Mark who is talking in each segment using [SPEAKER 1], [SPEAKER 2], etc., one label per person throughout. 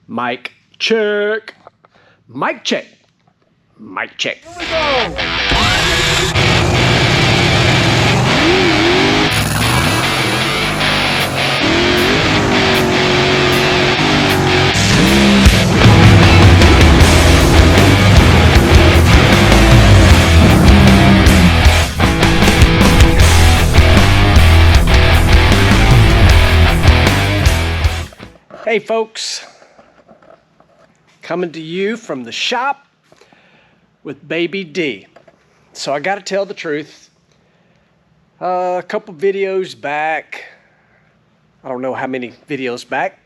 [SPEAKER 1] Mic check. Mic check. Mic check. Here we go. Hey folks, coming to you from the shop with BabyD. So I got to tell the truth. A couple videos back, I don't know how many videos back,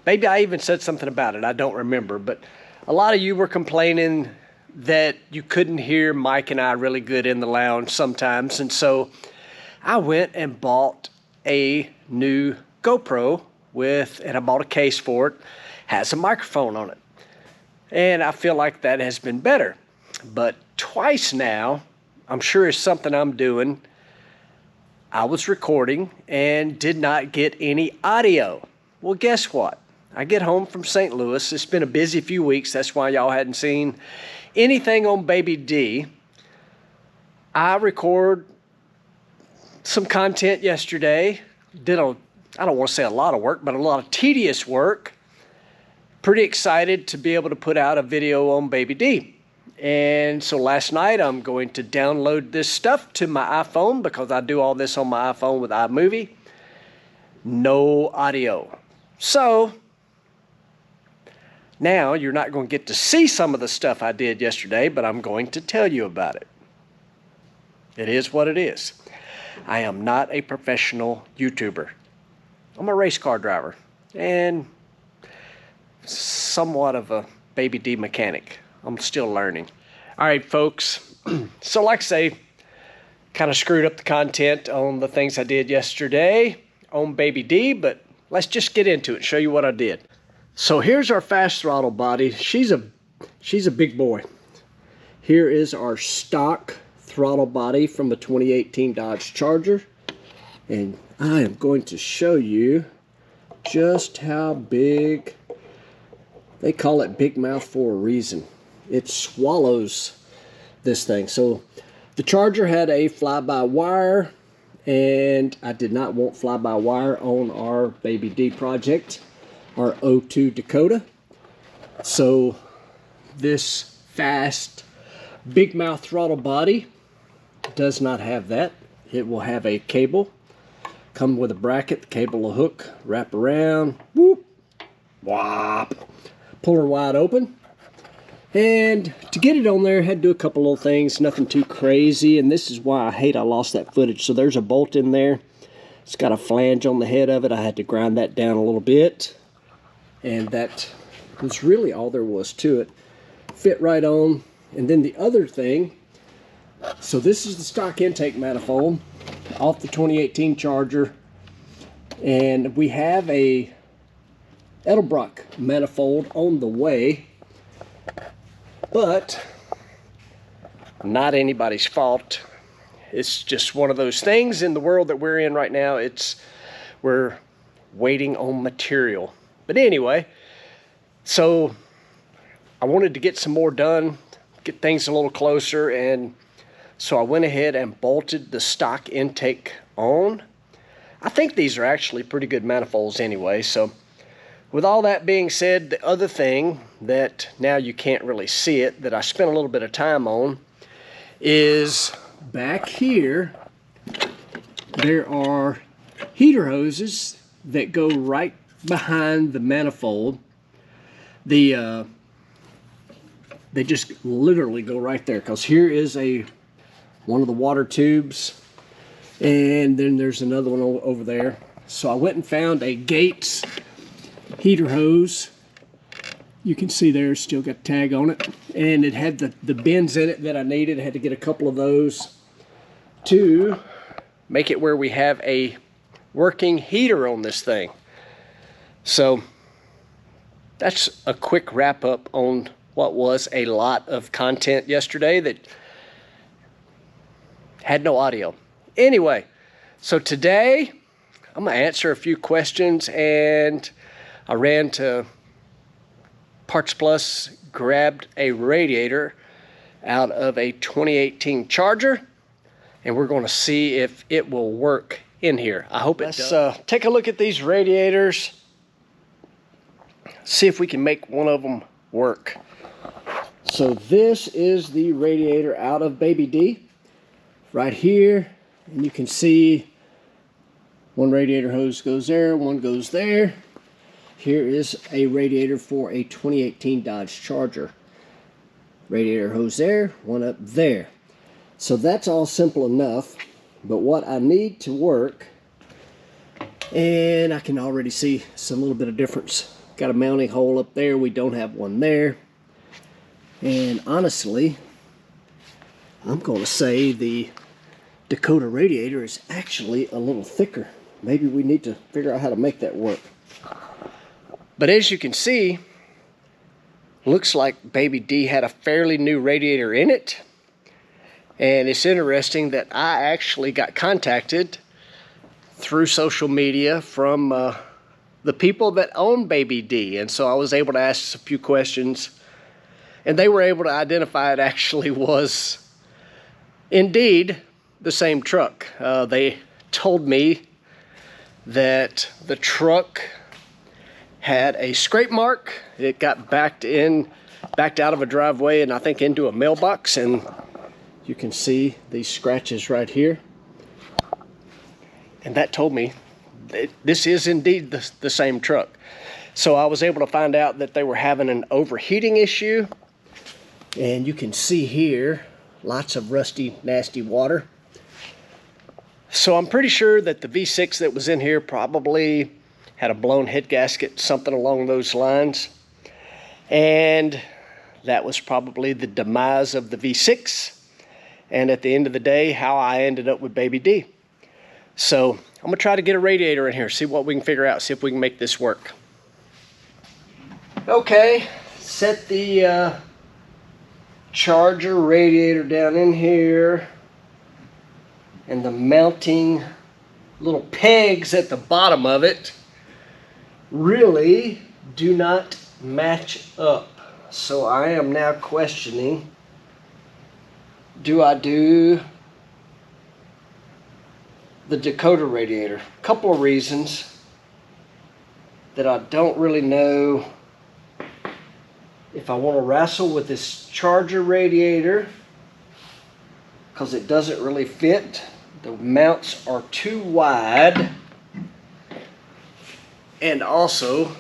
[SPEAKER 1] maybe I even said something about it, I don't remember, but a lot of you were complaining that you couldn't hear Mike and I really good in the lounge sometimes, and so I went and bought a new GoPro and I bought a case for it, has a microphone on it. And I feel like that has been better. But twice now, I'm sure it's something I'm doing, I was recording and did not get any audio. Well, guess what? I get home from St. Louis. It's been a busy few weeks. That's why y'all hadn't seen anything on BabyD. I record some content yesterday. I don't want to say a lot of work, but a lot of tedious work. Pretty excited to be able to put out a video on BabyD. And so last night I'm going to download this stuff to my iPhone because I do all this on my iPhone with iMovie. No audio. So now you're not going to get to see some of the stuff I did yesterday, but I'm going to tell you about it. It is what it is. I am not a professional YouTuber. I'm a race car driver and somewhat of a BabyD mechanic. I'm still learning. All right, folks. So like I say, kind of screwed up the content on the things I did yesterday on BabyD, but let's just get into it and show you what I did. So here's our fast throttle body. She's a big boy. Here is our stock throttle body from the 2018 Dodge Charger. And I am going to show you just how big. They call it big mouth for a reason. It swallows this thing. So the Charger had a fly-by-wire, and I did not want fly-by-wire on our BabyD project, our HEMI Dakota. So this fast big mouth throttle body does not have that. It will have a cable. Come with a bracket, the cable will hook, wrap around, whoop, whop, pull her wide open. And to get it on there, I had to do a couple little things, nothing too crazy, and this is why I lost that footage. So there's a bolt in there. It's got a flange on the head of it. I had to grind that down a little bit. And that was really all there was to it. Fit right on. And then the other thing, so this is the stock intake manifold off the 2018 Charger, and we have a Edelbrock manifold on the way, but not anybody's fault. It's just one of those things in the world that we're in right now. We're waiting on material. But anyway, so I wanted to get some more done, get things a little closer, and so I went ahead and bolted the stock intake on. I think these are actually pretty good manifolds anyway. So with all that being said, the other thing that now you can't really see it, that I spent a little bit of time on, is back here there are heater hoses that go right behind the manifold. They just literally go right there, because here is one of the water tubes, and then there's another one over there. So I went and found a Gates heater hose. You can see there, it's still got the tag on it, and it had the bends in it that I needed. I had to get a couple of those to make it where we have a working heater on this thing. So that's a quick wrap up on what was a lot of content yesterday that had no audio. Anyway, so today I'm gonna answer a few questions, and I ran to Parts Plus grabbed a radiator out of a 2018 Charger, and we're going to see if it will work in here. I hope it does. Let's take a look at these radiators, see if we can make one of them work. So this is the radiator out of BabyD right here, and you can see one radiator hose goes there, one goes there. Here is a radiator for a 2018 Dodge Charger. Radiator hose there, one up there. So that's all simple enough, but what I need to work, and I can already see some little bit of difference. Got a mounting hole up there, we don't have one there. And honestly, I'm going to say the Dakota radiator is actually a little thicker. Maybe we need to figure out how to make that work. But as you can see, looks like BabyD had a fairly new radiator in it. And it's interesting that I actually got contacted through social media from the people that own BabyD. And so I was able to ask a few questions, and they were able to identify it actually was indeed the same truck. They told me that the truck had a scrape mark. It got backed out of a driveway and I think into a mailbox, and you can see these scratches right here. And that told me that this is indeed the same truck. So I was able to find out that they were having an overheating issue, and you can see here lots of rusty, nasty water. So I'm pretty sure that the V6 that was in here probably had a blown head gasket, something along those lines. And that was probably the demise of the V6. And at the end of the day, how I ended up with BabyD. So I'm gonna try to get a radiator in here, see what we can figure out, see if we can make this work. Okay, set the Charger radiator down in here, and the mounting little pegs at the bottom of it really do not match up. So I am now questioning, do I do the Dakota radiator? A couple of reasons that I don't really know if I want to wrestle with this Charger radiator, because it doesn't really fit. The mounts are too wide, and also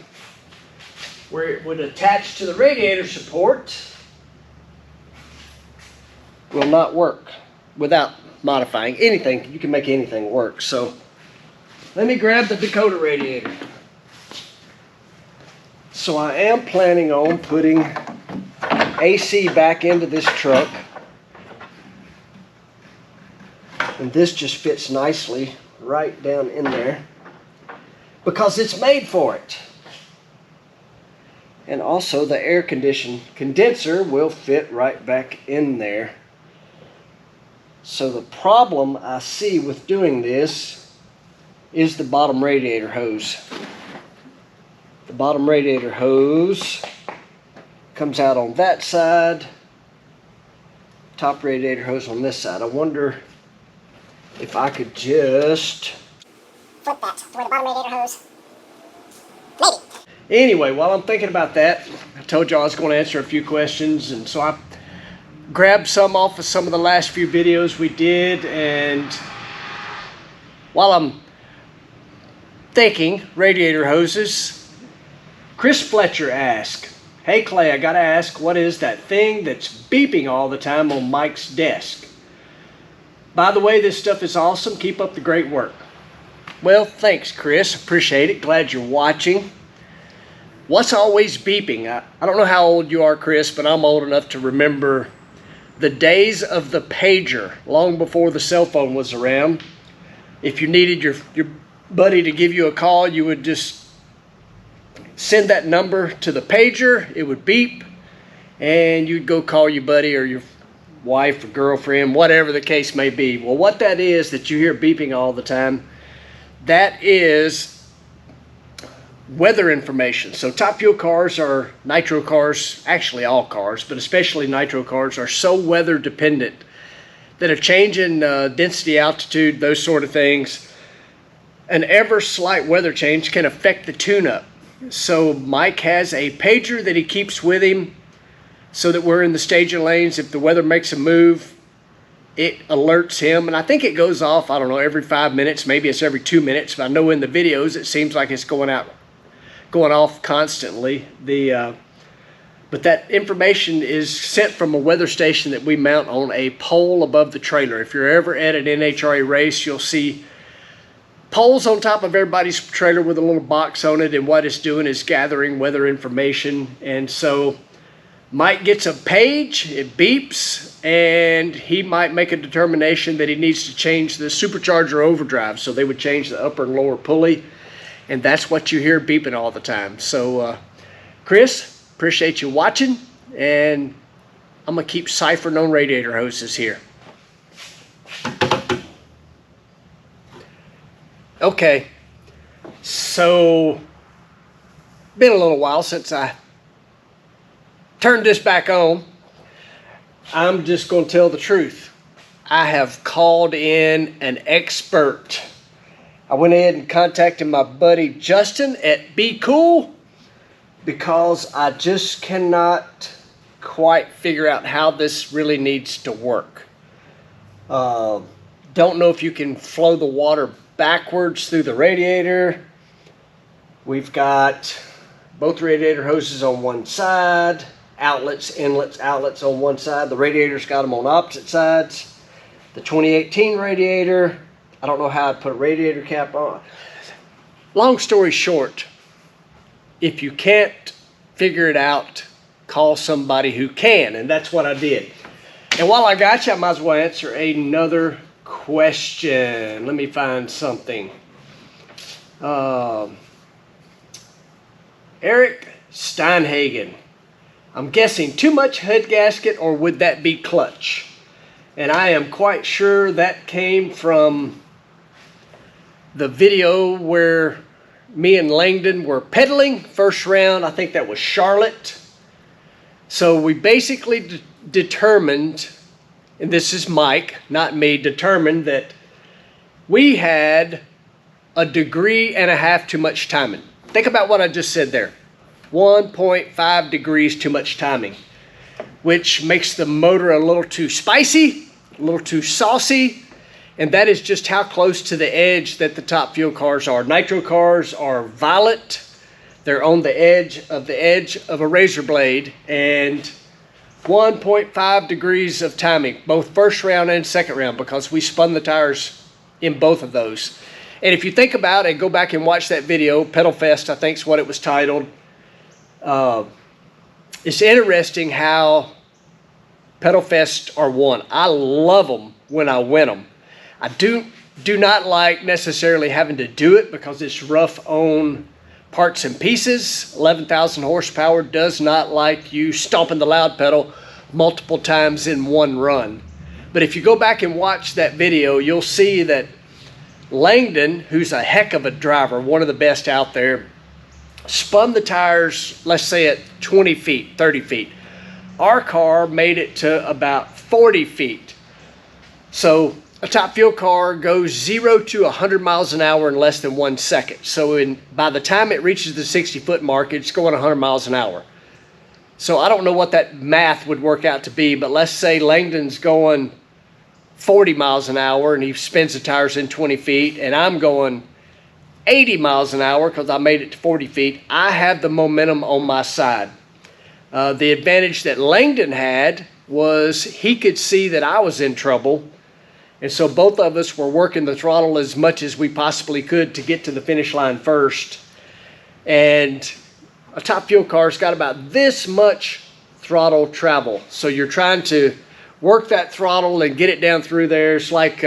[SPEAKER 1] where it would attach to the radiator support will not work without modifying anything. You can make anything work. So let me grab the Dakota radiator. So I am planning on putting AC back into this truck, and this just fits nicely right down in there because it's made for it. And also the air condenser will fit right back in there. So the problem I see with doing this is the bottom radiator hose. The bottom radiator hose comes out on that side, top radiator hose on this side. I wonder if I could just flip that to where the bottom radiator hose. Maybe. Anyway, while I'm thinking about that, I told you I was going to answer a few questions, and so I grabbed some off of some of the last few videos we did, and while I'm thinking radiator hoses, Chris Fletcher asked, "Hey Clay, I gotta ask, what is that thing that's beeping all the time on Mike's desk? By the way, this stuff is awesome. Keep up the great work." Well, thanks, Chris. Appreciate it. Glad you're watching. What's always beeping? I don't know how old you are, Chris, but I'm old enough to remember the days of the pager, long before the cell phone was around. If you needed your buddy to give you a call, you would just send that number to the pager, it would beep, and you'd go call your buddy or your wife or girlfriend, whatever the case may be. Well, what that is that you hear beeping all the time, that is weather information. So top fuel cars or nitro cars, actually all cars, but especially nitro cars, are so weather dependent that a change in density, altitude, those sort of things, an ever slight weather change can affect the tune-up. So Mike has a pager that he keeps with him so that we're in the staging lanes. If the weather makes a move, it alerts him, and I think it goes off, I don't know, every 5 minutes, maybe it's every 2 minutes, but I know in the videos it seems like it's going off constantly. But that information is sent from a weather station that we mount on a pole above the trailer. If you're ever at an NHRA race, you'll see poles on top of everybody's trailer with a little box on it, and what it's doing is gathering weather information. And so Mike gets a page, it beeps, and he might make a determination that he needs to change the supercharger overdrive. So they would change the upper and lower pulley, and that's what you hear beeping all the time. So Chris, appreciate you watching, and I'm gonna keep ciphering on radiator hoses here. Okay, so been a little while since I turned this back on. I'm just going to tell the truth. I have called in an expert. I went ahead and contacted my buddy Justin at Be Cool because I just cannot quite figure out how this really needs to work. Don't know if you can flow the water backwards through the radiator. We've got both radiator hoses on one side, outlets, inlets, outlets on one side. The radiator's got them on opposite sides. The 2018 radiator, I don't know how I'd put a radiator cap on. Long story short, if you can't figure it out, call somebody who can, and that's what I did. And while I got you, I might as well answer another question. Let me find something. Eric Steinhagen. I'm guessing too much head gasket, or would that be clutch? And I am quite sure that came from the video where me and Langdon were pedaling first round. I think that was Charlotte. So we basically determined, and this is Mike, not me, determined that we had 1.5 degrees too much timing. Think about what I just said there. 1.5 degrees too much timing, which makes the motor a little too spicy, a little too saucy, and that is just how close to the edge that the top fuel cars are. Nitro cars are violet. They're on the edge of a razor blade, and 1.5 degrees of timing, both first round and second round, because we spun the tires in both of those. And if you think about it, go back and watch that video, Pedal Fest, I think is what it was titled. It's interesting how Pedal Fest are won. I love them when I win them. I do not like necessarily having to do it because it's rough on parts and pieces. 11,000 horsepower does not like you stomping the loud pedal multiple times in one run. But if you go back and watch that video, you'll see that Langdon, who's a heck of a driver, one of the best out there, spun the tires, let's say at 20 feet, 30 feet. Our car made it to about 40 feet. So a top fuel car goes 0 to 100 miles an hour in less than 1 second. So by the time it reaches the 60-foot mark, it's going 100 miles an hour. So I don't know what that math would work out to be, but let's say Langdon's going 40 miles an hour and he spins the tires in 20 feet, and I'm going 80 miles an hour because I made it to 40 feet. I have the momentum on my side. The advantage that Langdon had was he could see that I was in trouble, and so both of us were working the throttle as much as we possibly could to get to the finish line first. And a top fuel car's got about this much throttle travel, so you're trying to work that throttle and get it down through there. It's like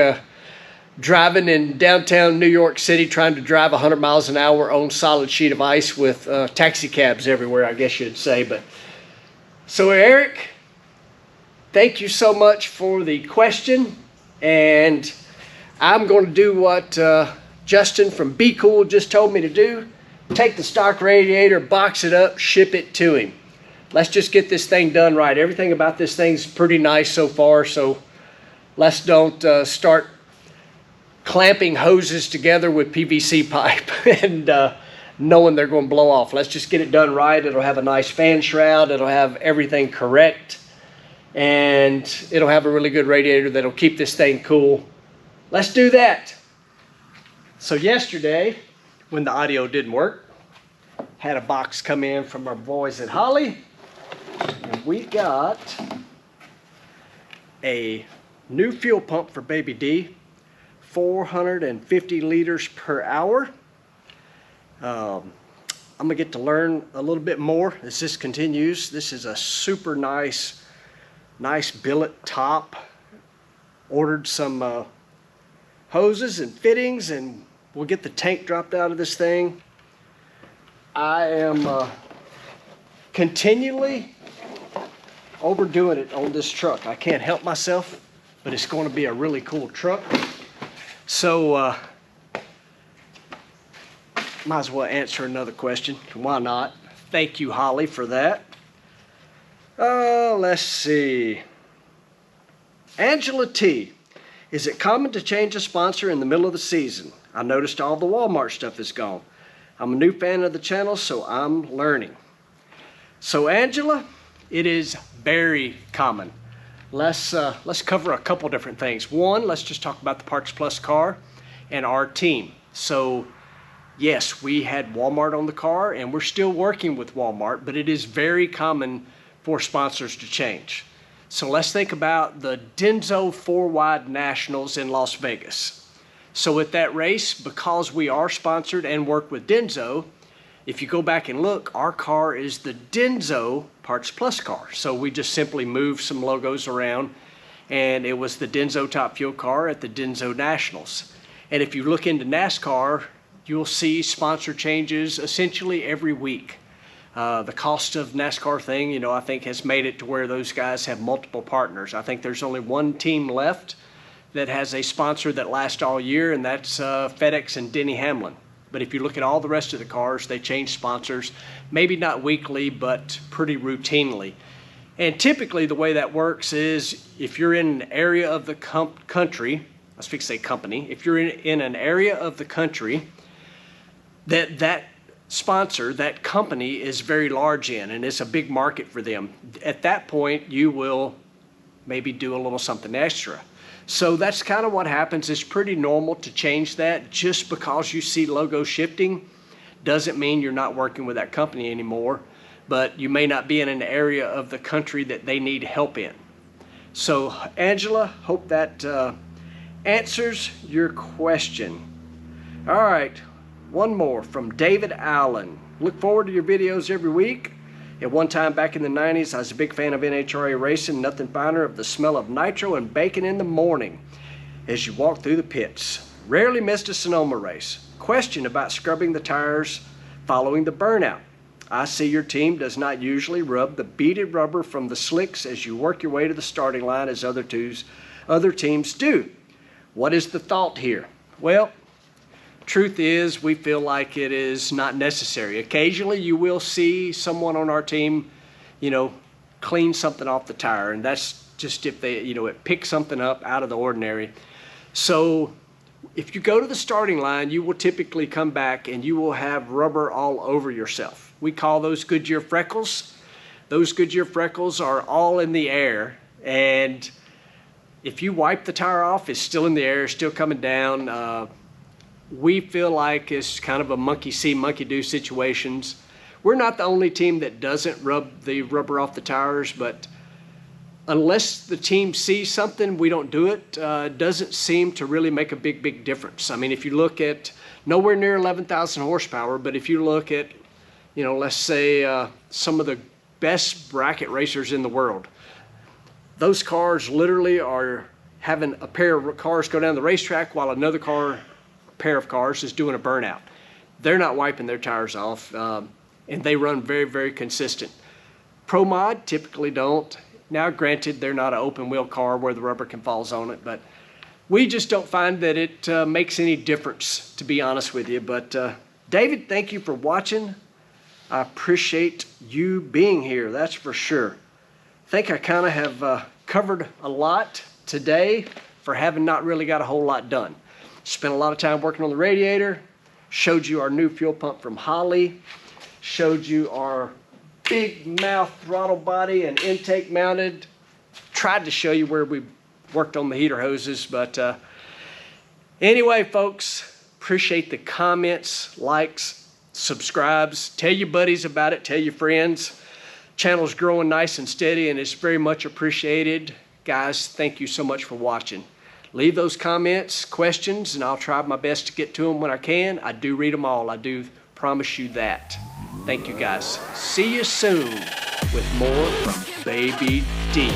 [SPEAKER 1] driving in downtown New York City, trying to drive 100 miles an hour on solid sheet of ice with taxi cabs everywhere, I guess you'd say. But so Eric, thank you so much for the question, and I'm going to do what Justin from Be Cool just told me to do. take the stock radiator, box it up, ship it to him. Let's just get this thing done right. Everything about this thing's pretty nice so far, so let's don't start clamping hoses together with PVC pipe and knowing they're going to blow off. Let's just get it done right. It'll have a nice fan shroud. It'll have everything correct. And it'll have a really good radiator that'll keep this thing cool. Let's do that. So yesterday, when the audio didn't work, had a box come in from our boys at Holly. And we got a new fuel pump for BabyD, 450 liters per hour. I'm gonna get to learn a little bit more as this continues. This is a super nice billet top. Ordered some hoses and fittings, and we'll get the tank dropped out of this thing. I am continually overdoing it on this truck. I can't help myself, but it's going to be a really cool truck. So might as well answer another question. Why not? Thank you, Holly, for that. Let's see. Angela T. Is it common to change a sponsor in the middle of the season? I noticed all the Walmart stuff is gone. I'm a new fan of the channel, so I'm learning. So Angela, it is very common. Let's cover a couple different things. One, let's just talk about the Parts Plus car and our team. So yes, we had Walmart on the car, and we're still working with Walmart, but it is very common for sponsors to change. So let's think about the Denso 4-Wide Nationals in Las Vegas. So at that race, because we are sponsored and work with Denso, if you go back and look, our car is the Denso Parts Plus car. So we just simply moved some logos around, and it was the Denso Top Fuel car at the Denso Nationals. And if you look into NASCAR, you'll see sponsor changes essentially every week. The cost of NASCAR thing, you know, I think has made it to where those guys have multiple partners. I think there's only one team left that has a sponsor that lasts all year, and that's FedEx and Denny Hamlin. But if you look at all the rest of the cars, they change sponsors, maybe not weekly, but pretty routinely. And typically the way that works is if you're in an area of the country, let's fix say company, if you're in an area of the country that sponsor, that company is very large in, and it's a big market for them, at that point you will maybe do a little something extra. So that's kind of what happens. It's pretty normal to change that. Just because you see logo shifting doesn't mean you're not working with that company anymore, but you may not be in an area of the country that they need help in. So Angela, hope that answers your question. All right, one more from David Allen. Look forward to your videos every week. At one time back in the 90s, I was a big fan of NHRA racing. Nothing finer of the smell of nitro and bacon in the morning as you walk through the pits. Rarely missed a Sonoma race. Question about scrubbing the tires following the burnout. I see your team does not usually rub the beaded rubber from the slicks as you work your way to the starting line as other teams do. What is the thought here? Well, truth is, we feel like it is not necessary. Occasionally you will see someone on our team, you know, clean something off the tire, and that's just if they, you know, it picks something up out of the ordinary. So if you go to the starting line, you will typically come back and you will have rubber all over yourself. We call those Goodyear freckles. Those Goodyear freckles are all in the air, and if you wipe the tire off, it's still in the air, still coming down. We feel like it's kind of a monkey see, monkey do situations. We're not the only team that doesn't rub the rubber off the tires, but unless the team sees something, we don't do it. Doesn't seem to really make a big difference. I mean, if you look at nowhere near 11,000 horsepower, but if you look at, you know, let's say some of the best bracket racers in the world, those cars literally are having a pair of cars go down the racetrack while another pair of cars is doing a burnout. They're not wiping their tires off, and they run very consistent. Pro Mod typically don't. Now granted, they're not an open wheel car where the rubber can fall on it, but we just don't find that it makes any difference, to be honest with you. But David, thank you for watching. I appreciate you being here, that's for sure. I think I kind of have covered a lot today for having not really got a whole lot done. Spent a lot of time working on the radiator, showed you our new fuel pump from Holly, showed you our big mouth throttle body and intake mounted, tried to show you where we worked on the heater hoses, but anyway, folks, appreciate the comments, likes, subscribes, tell your buddies about it, tell your friends. Channel's growing nice and steady and it's very much appreciated. Guys, thank you so much for watching. Leave those comments, questions, and I'll try my best to get to them when I can. I do read them all. I do promise you that. Thank you, guys. See you soon with more from BabyD.